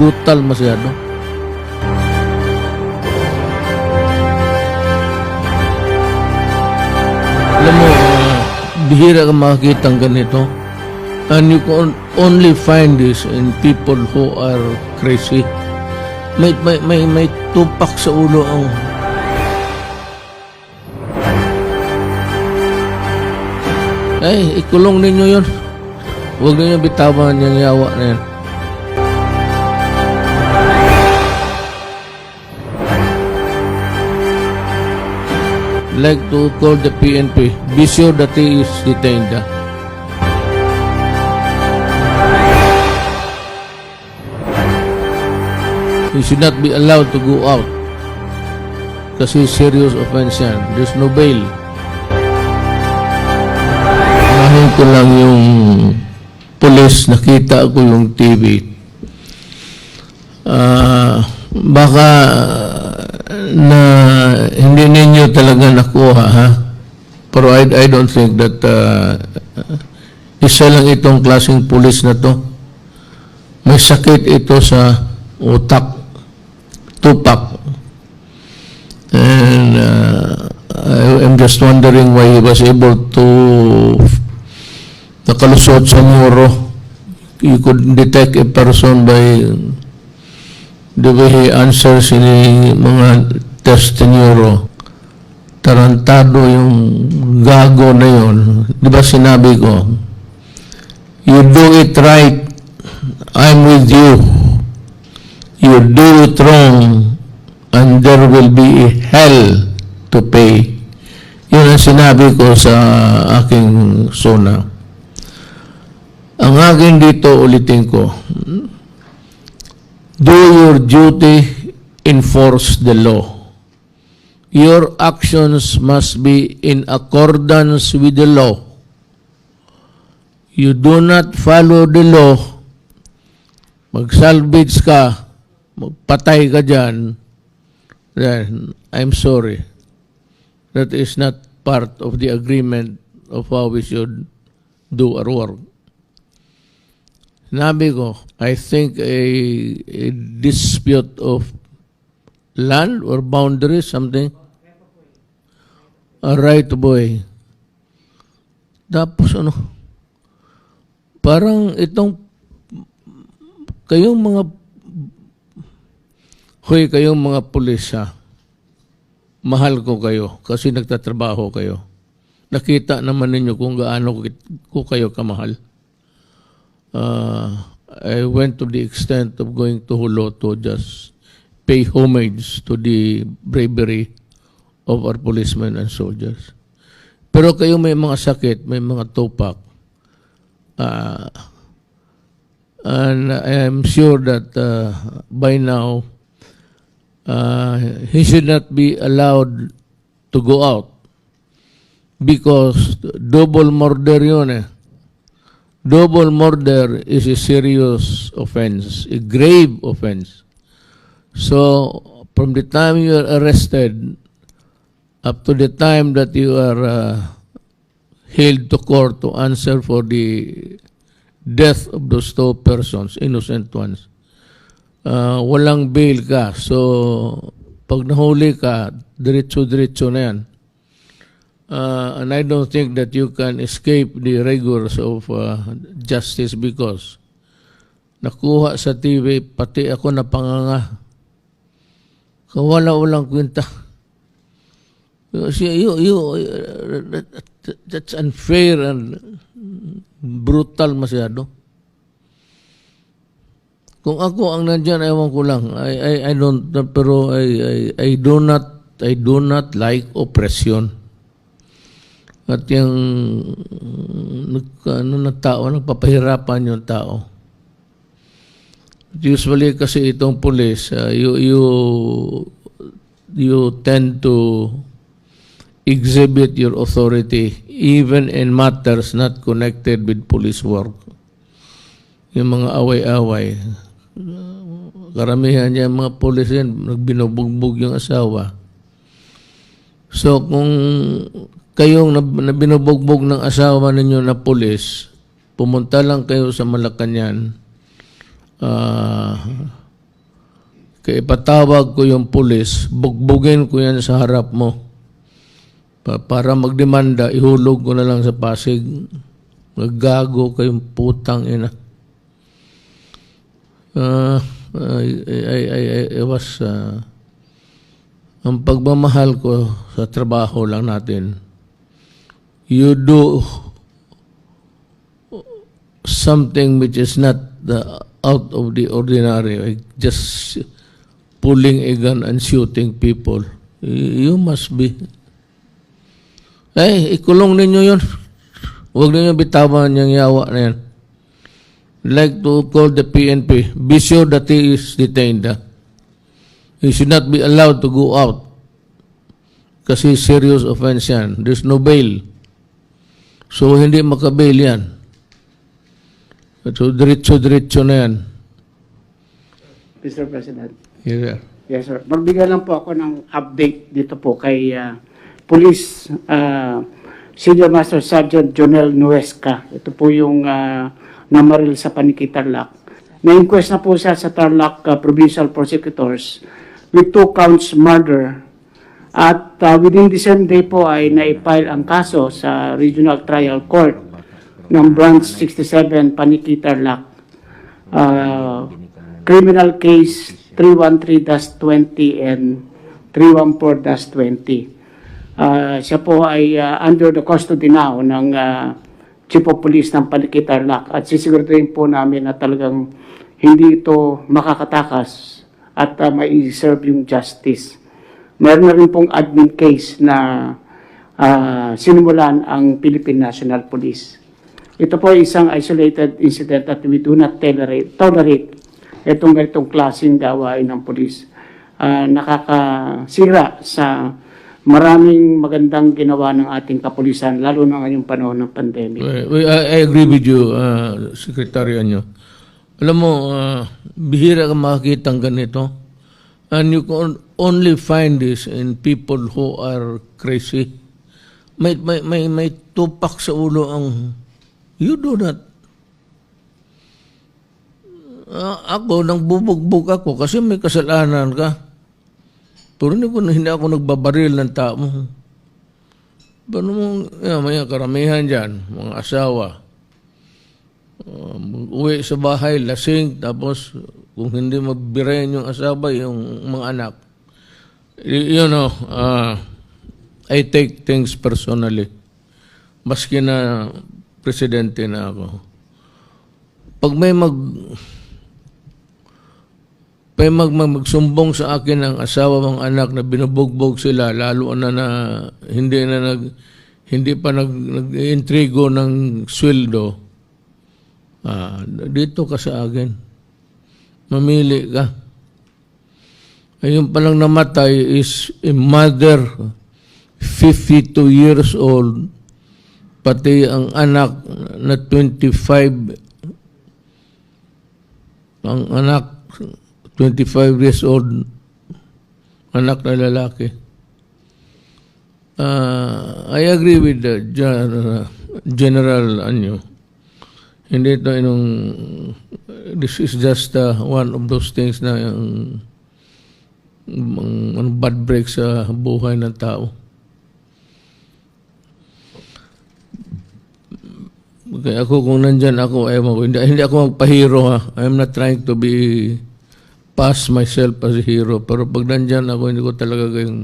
brutal masyado. Alam mo, bihira ka makakita ng ganito. And you can only find this in people who are crazy. May tupak sa ulo ang... Ay, ikulong ninyo yun. Huwag ninyo bitawan yung yawa na yan. Like to call the PNP, be sure that he is detained. He should not be allowed to go out kasi serious offense yan. There's no bail. Unahin ko lang yung police, nakita ko yung TV. Baka na hindi ninyo talaga nakuha, ha? Pero I don't think that isa lang itong klaseng pulis na to. May sakit ito sa utak, tupak. And I'm just wondering why he was able to nakalusot sa neuro. You could detect a person by the way he answers in mga test neuro. Tarantado yung gago na yun. Di ba sinabi ko, you do it right, I'm with you. You do it wrong, and there will be hell to pay. Yun ang sinabi ko sa aking sona. Ang akin dito, ulitin ko, do your duty, enforce the law. Your actions must be in accordance with the law. You do not follow the law, mag-salvage ka, magpatay ka dyan, then I'm sorry. That is not part of the agreement of how we should do our work. Sinabi ko, I think a dispute of land or boundaries, something, a right of way. Tapos ano, parang itong, kayong mga pulis, ha? Mahal ko kayo kasi nagtatrabaho kayo. Nakita naman ninyo kung gaano ko kayo kamahal. I went to the extent of going to Hulo to just pay homage to the bravery of our policemen and soldiers. Pero kayo may mga sakit, may mga tupak. And I am sure that by now, he should not be allowed to go out because double murder yun eh. Double murder is a serious offense, a grave offense. So, from the time you are arrested up to the time that you are hailed to court to answer for the death of those two persons, innocent ones, walang bail ka. So, pag nahuli ka, diretso-diretso na yan. And I don't think that you can escape the rigors of justice because nakuha sa TV, pati ako napanganga. Kawala-walang kwenta. That's unfair and brutal masyado. Kung ako ang nandyan, ewan ko lang. I don't, pero I do not like oppression. At yung nagpapahirapan yung tao. Usually kasi itong police, you tend to exhibit your authority even in matters not connected with police work. Yung mga away-away. Karamihan niya mga police yan, nagbinubugbog yung asawa. So kung kayong binubugbog ng asawa ninyo na pulis, pumunta lang kayo sa Malacañang, Kaya ipatawag ko yung pulis, bugbugin ko yan sa harap mo. Para magdemanda, ihulog ko na lang sa Pasig. Naggago kayong putang ina. I was, ang pagmamahal ko sa trabaho lang natin, you do something which is not out of the ordinary, like just pulling a gun and shooting people. You must be. Ikulong ninyo yun. Huwag ninyo bitawan yung yawa na yan. Like to call the PNP, be sure that he is detained. He should not be allowed to go out. Kasi serious offense yan. There's no bail. So, hindi makabail yan. So, diretso-diretso na yan. Mr. President. Yeah. Yes, sir. Magbigay lang po ako ng update dito po kay Police Senior Master Sergeant Jonel Nuesca. Ito po yung namaril sa Paniki, Tarlac. Na-inquest na po siya sa Tarlac Provincial Prosecutors with 2 counts murder. At within the same day po ay naipile ang kaso sa Regional Trial Court ng Branch 67 Paniki, Tarlac. Criminal case 313-20 and 314-20. Siya po ay under the custody now ng Chief of Police ng Paniki, Tarlac, at sisiguraduhin po namin na talagang hindi ito makakatakas at may serve yung justice. Meron na rin pong admin case na sinimulan ang Philippine National Police. Ito po ay isang isolated incident at we do not tolerate itong ganitong klaseng gawain ng police. Nakakasira sa maraming magandang ginawa ng ating kapulisan, lalo na ngayong panahon ng pandemic. I agree with you, Secretary Anyo. Alam mo, bihira ka makakita ng ganito. And you can only find this in people who are crazy. May tupak sa ulo ang, you do that. Ako, nang bubugbog ako kasi may kasalanan ka. Pero hindi ako nagbabaril ng tao. Paano mo, may karamihan dyan, mga asawa. Uwi sa bahay, lasing, tapos kung hindi mabirin yung asawa, yung mga anak. You know, I take things personally. Maski na presidente na ako. Pag may magsumbong sa akin ang asawa ng anak na binubugbog sila, lalo na hindi pa nag-intrigo ng sweldo, dito ka sa akin. Mamili ka. Ayun palang namatay is a mother, 52 years old, pati ang anak na 25, ang anak 25 years old, anak na lalaki. I agree with the General Anyo. Hindi ito this is just one of those things na yung bad break sa buhay ng tao. Okay, ako kung nandyan ako, hindi ako magpahiro ha. I'm not trying to be pass myself as a hero. Pero pag nandyan ako, hindi ko talaga kayong